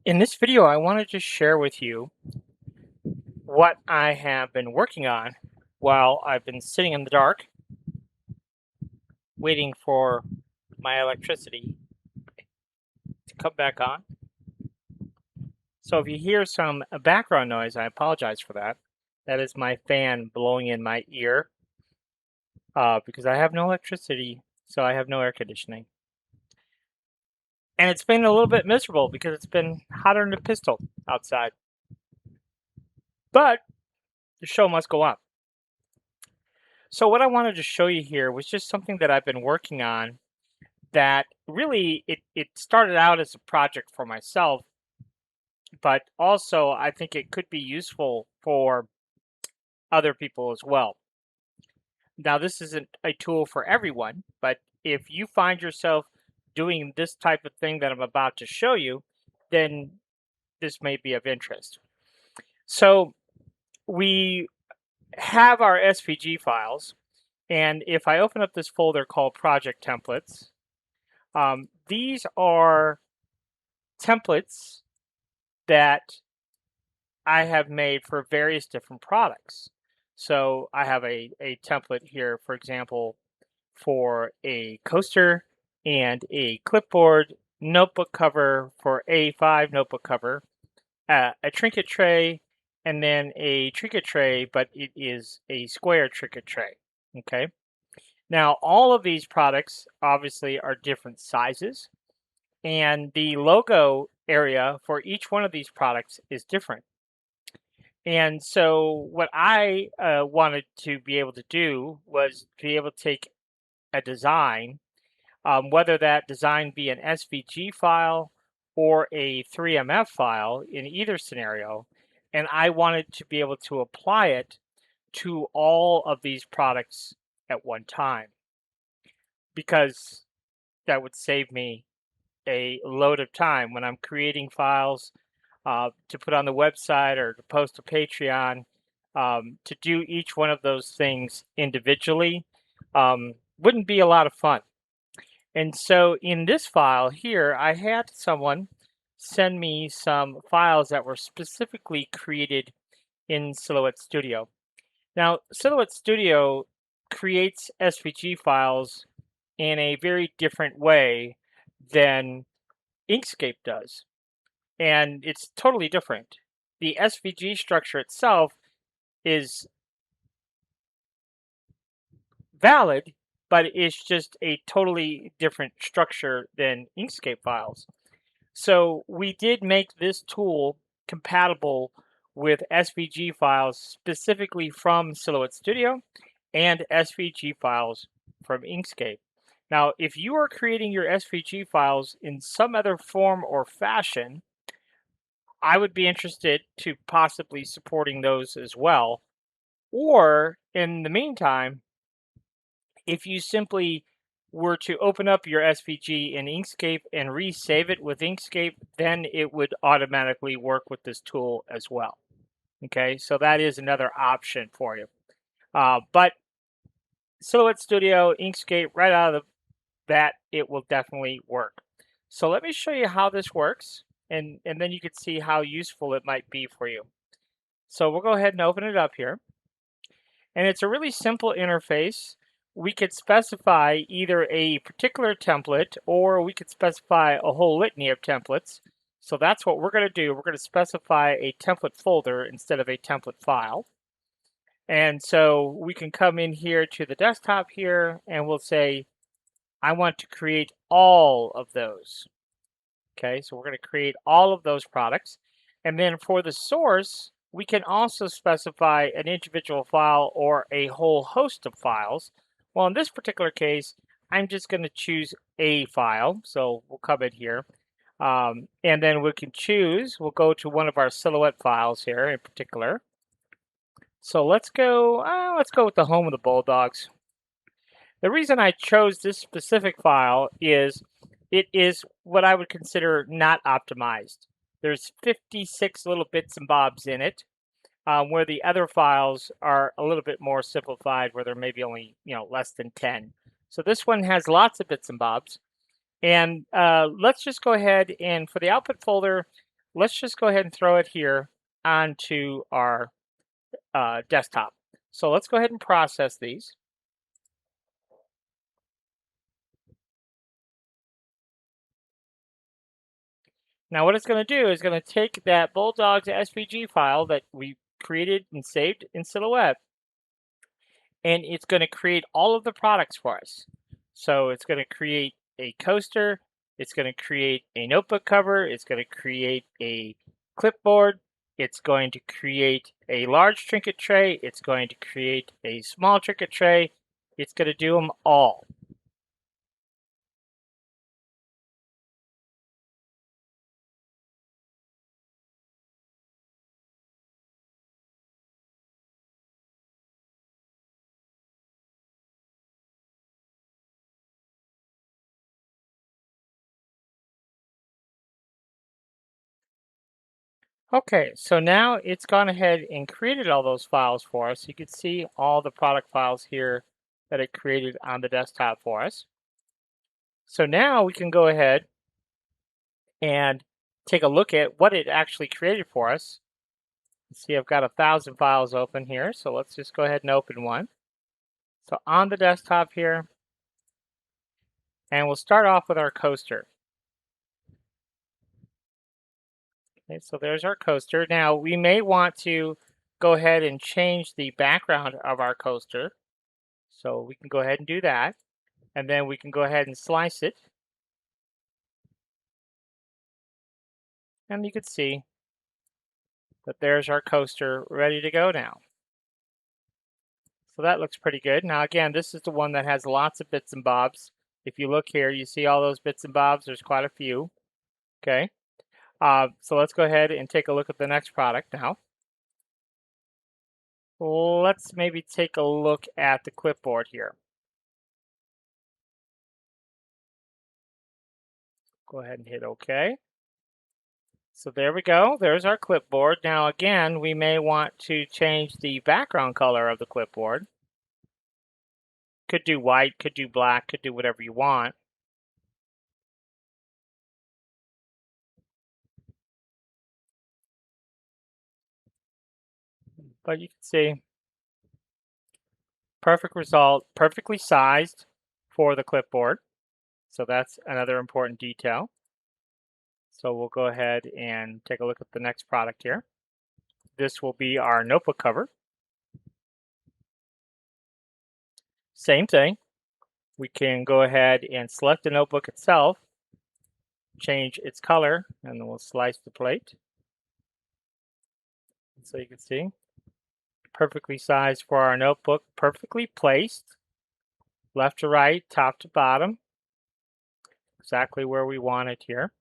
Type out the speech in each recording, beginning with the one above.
In this video, I wanted to share with you what I have been working on while I've been sitting in the dark waiting for my electricity to come back on. So if you hear some background noise, I apologize for that. That is my fan blowing in my ear because I have no electricity, so I have no air conditioning. And it's been a little bit miserable because it's been hotter than a pistol outside. But the show must go on. So what I wanted to show you here was just something that I've been working on that really it started out as a project for myself, but also I think it could be useful for other people as well. Now, this isn't a tool for everyone, but if you find yourself doing this type of thing that I'm about to show you, then this may be of interest. So we have our SVG files, and if I open up this folder called Project Templates, these are templates that I have made for various different products. So I have a template here, for example, for a coaster and a clipboard, notebook cover for A5 notebook cover, a trinket tray, and then a trinket tray, but it is a square trinket tray. Okay. Now, all of these products obviously are different sizes, and the logo area for each one of these products is different. And so, what I wanted to be able to do was be able to take a design, whether that design be an SVG file or a 3MF file in either scenario, and I wanted to be able to apply it to all of these products at one time because that would save me a load of time when I'm creating files to put on the website or to post to Patreon. To do each one of those things individually wouldn't be a lot of fun. And so in this file here, I had someone send me some files that were specifically created in Silhouette Studio. Now, Silhouette Studio creates SVG files in a very different way than InkScape does. And it's totally different. The SVG structure itself is valid, but it's just a totally different structure than Inkscape files. So we did make this tool compatible with SVG files specifically from Silhouette Studio and SVG files from Inkscape. Now, if you are creating your SVG files in some other form or fashion, I would be interested to possibly supporting those as well. Or in the meantime, if you simply were to open up your SVG in Inkscape and resave it with Inkscape, then it would automatically work with this tool as well. Okay, so that is another option for you. But Silhouette Studio, Inkscape, right out of the bat, it will definitely work. So let me show you how this works, and then you can see how useful it might be for you. So we'll go ahead and open it up here. And it's a really simple interface. We could specify either a particular template or we could specify a whole litany of templates. So that's what we're going to do. We're going to specify a template folder instead of a template file. And so we can come in here to the desktop here and we'll say, I want to create all of those. Okay, so we're going to create all of those products. And then for the source, we can also specify an individual file or a whole host of files. Well, in this particular case, I'm just going to choose a file. So we'll come in here. And then we can choose, we'll go to one of our Silhouette files here in particular. So let's go with the home of the Bulldogs. The reason I chose this specific file is it is what I would consider not optimized. There's 56 little bits and bobs in it, where the other files are a little bit more simplified, where there may be only less than 10. So this one has lots of bits and bobs. And let's just go ahead and for the output folder, let's just go ahead and throw it here onto our desktop. So let's go ahead and process these. Now what it's going to do is going to take that Bulldog's SVG file that we created and saved in Silhouette, and it's going to create all of the products for us. So it's going to create a coaster, it's going to create a notebook cover, it's going to create a clipboard, it's going to create a large trinket tray, it's going to create a small trinket tray, it's going to do them all. Okay, so now it's gone ahead and created all those files for us. You can see all the product files here that it created on the desktop for us. So now we can go ahead and take a look at what it actually created for us. See, I've got 1,000 files open here, so let's just go ahead and open one. So on the desktop here, and we'll start off with our coaster. Okay, so there's our coaster. Now we may want to go ahead and change the background of our coaster. So we can go ahead and do that. And then we can go ahead and slice it. And you can see that there's our coaster ready to go now. So that looks pretty good. Now again, this is the one that has lots of bits and bobs. If you look here, you see all those bits and bobs. There's quite a few. Okay. So let's go ahead and take a look at the next product now. Let's maybe take a look at the clipboard here. Go ahead and hit OK. So there we go. There's our clipboard. Now again, we may want to change the background color of the clipboard. Could do white, could do black, could do whatever you want. But you can see, perfect result, perfectly sized for the clipboard. So that's another important detail. So we'll go ahead and take a look at the next product here. This will be our notebook cover. Same thing. We can go ahead and select the notebook itself, change its color, and then we'll slice the plate. So you can see, perfectly sized for our notebook, perfectly placed, left to right, top to bottom, exactly where we want it here.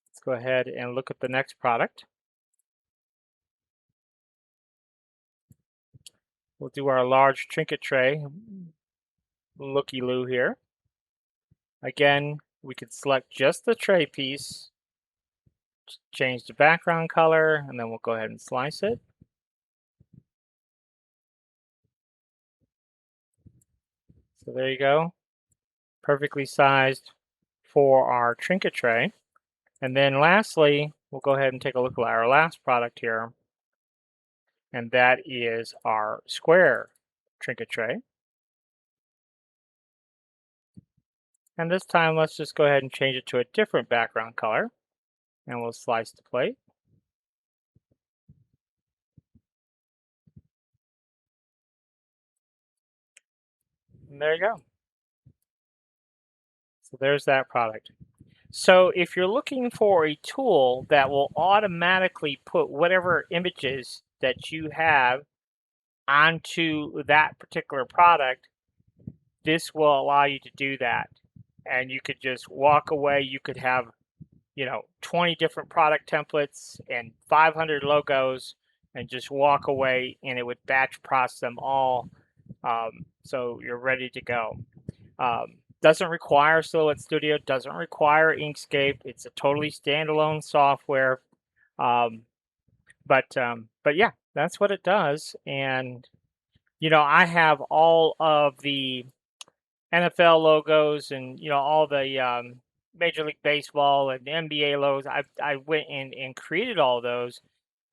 Let's go ahead and look at the next product. We'll do our large trinket tray, looky-loo here. Again, we could select just the tray piece, change the background color, and then we'll go ahead and slice it. So there you go, perfectly sized for our trinket tray. And then lastly, we'll go ahead and take a look at our last product here, and that is our square trinket tray. And this time, let's just go ahead and change it to a different background color, and we'll slice the plate. And there you go. So there's that product. So if you're looking for a tool that will automatically put whatever images that you have onto that particular product, this will allow you to do that. And you could just walk away. You could have, 20 different product templates and 500 logos and just walk away, and it would batch process them all. So you're ready to go. Doesn't require Silhouette Studio, doesn't require Inkscape. It's a totally standalone software. But yeah, that's what it does. And I have all of the NFL logos and all the Major League Baseball and NBA logos. I went in and created all those,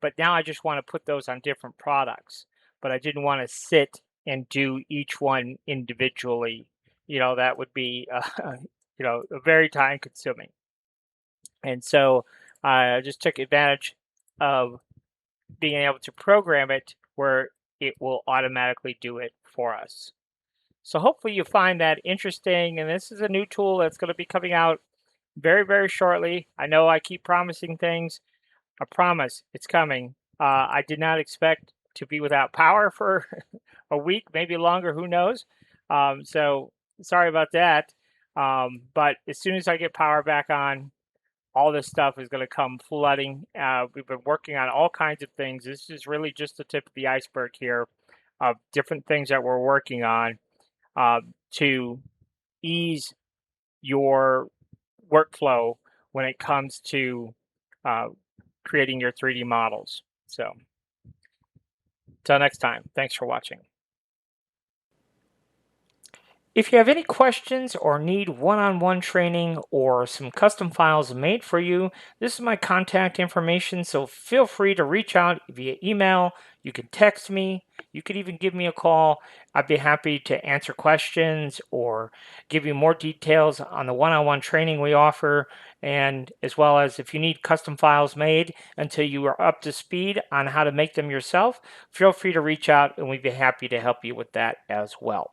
but now I just want to put those on different products. But I didn't want to sit and do each one individually. That would be very time consuming. And so I just took advantage of being able to program it where it will automatically do it for us. So hopefully you find that interesting. And this is a new tool that's going to be coming out very, very shortly. I know I keep promising things. I promise it's coming. I did not expect to be without power for a week, maybe longer, who knows? So sorry about that. But as soon as I get power back on, all this stuff is going to come flooding. We've been working on all kinds of things. This is really just the tip of the iceberg here of different things that we're working on to ease your workflow when it comes to creating your 3D models. So, till next time, thanks for watching. If you have any questions or need one-on-one training or some custom files made for you, this is my contact information, so feel free to reach out via email. You can text me. You could even give me a call. I'd be happy to answer questions or give you more details on the one-on-one training we offer, and as well as if you need custom files made until you are up to speed on how to make them yourself, feel free to reach out and we'd be happy to help you with that as well.